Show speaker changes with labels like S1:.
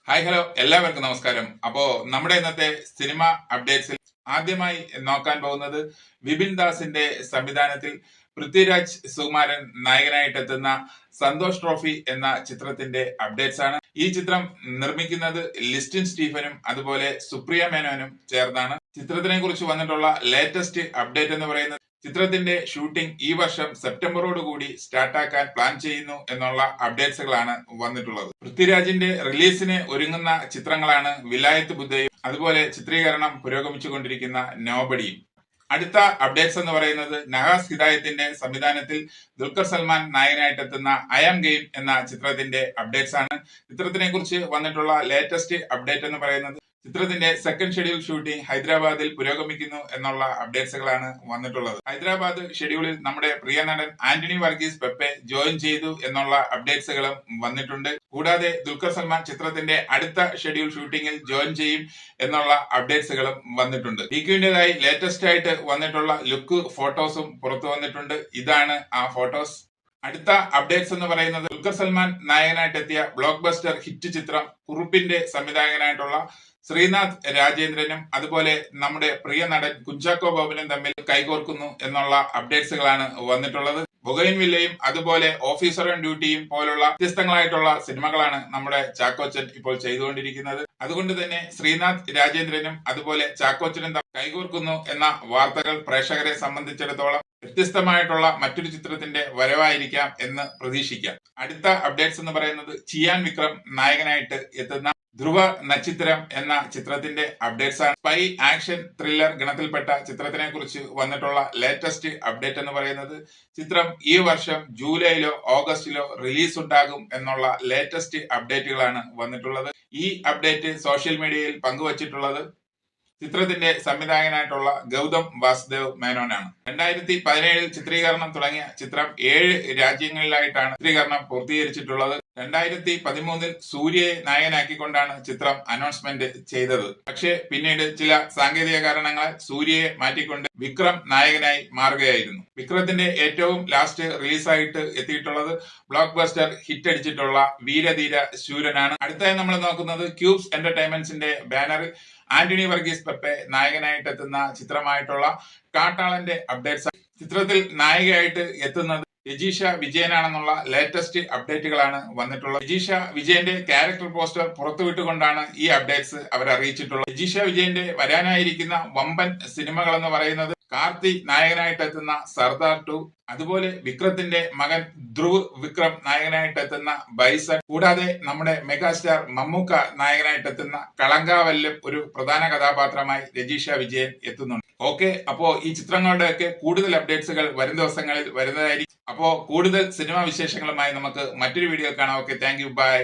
S1: Hi hello എല്ലാവർക്കും നമസ്കാരം. അപ്പോ നമ്മുടെ ഇന്നത്തെ സിനിമ അപ്ഡേറ്റ്സിൽ ആദ്യമായി നോക്കാൻ പോകുന്നത് വിപിൻ ദാസിന്റെ സംവിധാനത്തിൽ പൃഥ്വിരാജ് സുകുമാരൻ നായകനായിട്ടെത്തുന്ന സന്തോഷ് ട്രോഫി എന്ന ചിത്രത്തിന്റെ അപ്ഡേറ്റ്സ് ആണ്. ഈ ചിത്രം നിർമ്മിക്കുന്നത് ലിസ്റ്റിൻ സ്റ്റീഫനും അതുപോലെ സുപ്രിയ മേനോനും ചേർന്നാണ്. ചിത്രത്തിനെ കുറിച്ച് വന്നിട്ടുള്ള ലേറ്റസ്റ്റ് അപ്ഡേറ്റ് എന്ന് പറയുന്നത് ചിത്രത്തിന്റെ ഷൂട്ടിംഗ് ഈ വർഷം സെപ്റ്റംബറോടുകൂടി സ്റ്റാർട്ടാക്കാൻ പ്ലാൻ ചെയ്യുന്നു എന്നുള്ള അപ്ഡേറ്റ്സുകളാണ് വന്നിട്ടുള്ളത്. പൃഥ്വിരാജിന്റെ റിലീസിന് ഒരുങ്ങുന്ന ചിത്രങ്ങളാണ് വിലായത്ത് ബുദ്ധയും അതുപോലെ ചിത്രീകരണം പുരോഗമിച്ചുകൊണ്ടിരിക്കുന്ന നോബഡിയും. അടുത്ത അപ്ഡേറ്റ്സ് എന്ന് പറയുന്നത് നഹാസ് ഹിദായത്തിന്റെ സംവിധാനത്തിൽ ദുൽഖർ സൽമാൻ നായകനായിട്ടെത്തുന്ന ഐ ആം ഗെയിം എന്ന ചിത്രത്തിന്റെ അപ്ഡേറ്റ്സ് ആണ്. ചിത്രത്തിനെ കുറിച്ച് വന്നിട്ടുള്ള ലേറ്റസ്റ്റ് അപ്ഡേറ്റ് എന്ന് പറയുന്നത് ചിത്രത്തിന്റെ സെക്കൻഡ് ഷെഡ്യൂൾ ഷൂട്ടിംഗ് ഹൈദരാബാദിൽ പുരോഗമിക്കുന്നു എന്നുള്ള അപ്ഡേറ്റ്സുകളാണ് വന്നിട്ടുള്ളത്. ഹൈദരാബാദ് ഷെഡ്യൂളിൽ നമ്മുടെ പ്രിയ നടൻ ആന്റണി വർഗീസ് പെപ്പെ ജോയിൻ ചെയ്തു എന്നുള്ള അപ്ഡേറ്റ്സുകളും വന്നിട്ടുണ്ട്. കൂടാതെ ദുൽഖർ സൽമാൻ ചിത്രത്തിന്റെ അടുത്ത ഷെഡ്യൂൾ ഷൂട്ടിംഗിൽ ജോയിൻ ചെയ്യും എന്നുള്ള അപ്ഡേറ്റ്സുകളും വന്നിട്ടുണ്ട്. ഡിക്യുവിന്റേതായി ലേറ്റസ്റ്റ് ആയിട്ട് വന്നിട്ടുള്ള ലുക്ക് ഫോട്ടോസും പുറത്തു വന്നിട്ടുണ്ട്. ഇതാണ് ആ ഫോട്ടോസ്. അടുത്ത അപ്ഡേറ്റ്സ് എന്ന് പറയുന്നത് ദുൽഖർ സൽമാൻ നായകനായിട്ടെത്തിയ ബ്ലോക്ക് ബസ്റ്റർ ഹിറ്റ് ചിത്രം കുറുപ്പിന്റെ സംവിധായകനായിട്ടുള്ള ശ്രീനാഥ് രാജേന്ദ്രനും അതുപോലെ നമ്മുടെ പ്രിയ നടൻ കുഞ്ചാക്കോ ബോബനും തമ്മിൽ കൈകോർക്കുന്നു എന്നുള്ള അപ്ഡേറ്റ്സുകളാണ് വന്നിട്ടുള്ളത്. ബൊഗൈൻ വില്ലയും അതുപോലെ ഓഫീസർ ഓൺ ഡ്യൂട്ടിയും പോലുള്ള വ്യത്യസ്തങ്ങളായിട്ടുള്ള സിനിമകളാണ് നമ്മുടെ ചാക്കോച്ചൻ ഇപ്പോൾ ചെയ്തുകൊണ്ടിരിക്കുന്നത്. അതുകൊണ്ട് തന്നെ ശ്രീനാഥ് രാജേന്ദ്രനും അതുപോലെ ചാക്കോച്ചനും കൈകോർക്കുന്നു എന്ന വാർത്തകൾ പ്രേക്ഷകരെ സംബന്ധിച്ചിടത്തോളം വ്യത്യസ്തമായിട്ടുള്ള മറ്റൊരു ചിത്രത്തിന്റെ വരവായിരിക്കാം എന്ന് പ്രതീക്ഷിക്കാം. അടുത്ത അപ്ഡേറ്റ്സ് എന്ന് പറയുന്നത് ചിയാൻ വിക്രം നായകനായിട്ട് എത്തുന്ന ധ്രുവ നക്ഷത്രം എന്ന ചിത്രത്തിന്റെ അപ്ഡേറ്റ്സ് ആണ്. സ്പൈ ആക്ഷൻ ത്രില്ലർ ഗണത്തിൽപ്പെട്ട ചിത്രത്തിനെ കുറിച്ച് വന്നിട്ടുള്ള ലേറ്റസ്റ്റ് അപ്ഡേറ്റ് എന്ന് പറയുന്നത് ചിത്രം ഈ വർഷം ജൂലൈയിലോ ഓഗസ്റ്റിലോ റിലീസ് ഉണ്ടാകും എന്നുള്ള ലേറ്റസ്റ്റ് അപ്ഡേറ്റുകളാണ് വന്നിട്ടുള്ളത്. ഈ അപ്ഡേറ്റ് സോഷ്യൽ മീഡിയയിൽ പങ്കുവച്ചിട്ടുള്ളത് ചിത്രത്തിന്റെ സംവിധായകനായിട്ടുള്ള ഗൗതം വാസുദേവ് മേനോനാണ്. 2017 ചിത്രീകരണം തുടങ്ങിയ ചിത്രം 7 രാജ്യങ്ങളിലായിട്ടാണ് ചിത്രീകരണം പൂർത്തീകരിച്ചിട്ടുള്ളത്. 2013 സൂര്യയെ നായകനാക്കിക്കൊണ്ടാണ് ചിത്രം അനൗൺസ്മെന്റ് ചെയ്തത്. പക്ഷേ പിന്നീട് ചില സാങ്കേതിക കാരണങ്ങളാൽ സൂര്യയെ മാറ്റിക്കൊണ്ട് വിക്രം നായകനായി മാറുകയായിരുന്നു. വിക്രത്തിന്റെ ഏറ്റവും ലാസ്റ്റ് റിലീസായിട്ട് എത്തിയിട്ടുള്ളത് ബ്ലോക്ക് ബസ്റ്റർ ഹിറ്റ് അടിച്ചിട്ടുള്ള വീരധീര ശൂരനാണ്. അടുത്തായി നമ്മൾ നോക്കുന്നത് ക്യൂബ്സ് എന്റർടൈൻമെന്റ്സിന്റെ ബാനറിൽ ആന്റണി വർഗീസ് പെപ്പെ നായകനായിട്ടെത്തുന്ന ചിത്രമായിട്ടുള്ള കാട്ടാളന്റെ അപ്ഡേറ്റ്സ്. ചിത്രത്തിൽ നായികയായിട്ട് എത്തുന്നത് രജീഷ വിജയനാണെന്നുള്ള ലേറ്റസ്റ്റ് അപ്ഡേറ്റുകളാണ് വന്നിട്ടുള്ളത്. രജീഷ വിജയന്റെ ക്യാരക്ടർ പോസ്റ്റർ പുറത്തുവിട്ടുകൊണ്ടാണ് ഈ അപ്ഡേറ്റ്സ് അവർ അറിയിച്ചിട്ടുള്ളത്. രജീഷ വിജയന്റെ വരാനായിരിക്കുന്ന വമ്പൻ സിനിമകൾ എന്ന് പറയുന്നത് കാർത്തി നായകനായിട്ടെത്തുന്ന സർദാർ 2, അതുപോലെ വിക്രത്തിന്റെ മകൻ ധ്രുവ് വിക്രം നായകനായിട്ടെത്തുന്ന ബൈസൺ, കൂടാതെ നമ്മുടെ മെഗാസ്റ്റാർ മമ്മൂക്ക നായകനായിട്ടെത്തുന്ന കളങ്കാവല്ലും ഒരു പ്രധാന കഥാപാത്രമായി രജീഷ വിജയൻ എത്തുന്നുണ്ട്. ഓക്കെ, അപ്പോ ഈ ചിത്രങ്ങളുടെയൊക്കെ കൂടുതൽ അപ്ഡേറ്റ്സുകൾ വരും ദിവസങ്ങളിൽ വരുന്നതായിരിക്കും. അപ്പോ കൂടുതൽ സിനിമാ വിശേഷങ്ങളുമായി നമുക്ക് മറ്റൊരു വീഡിയോ കാണാം. Okay, thank you, by.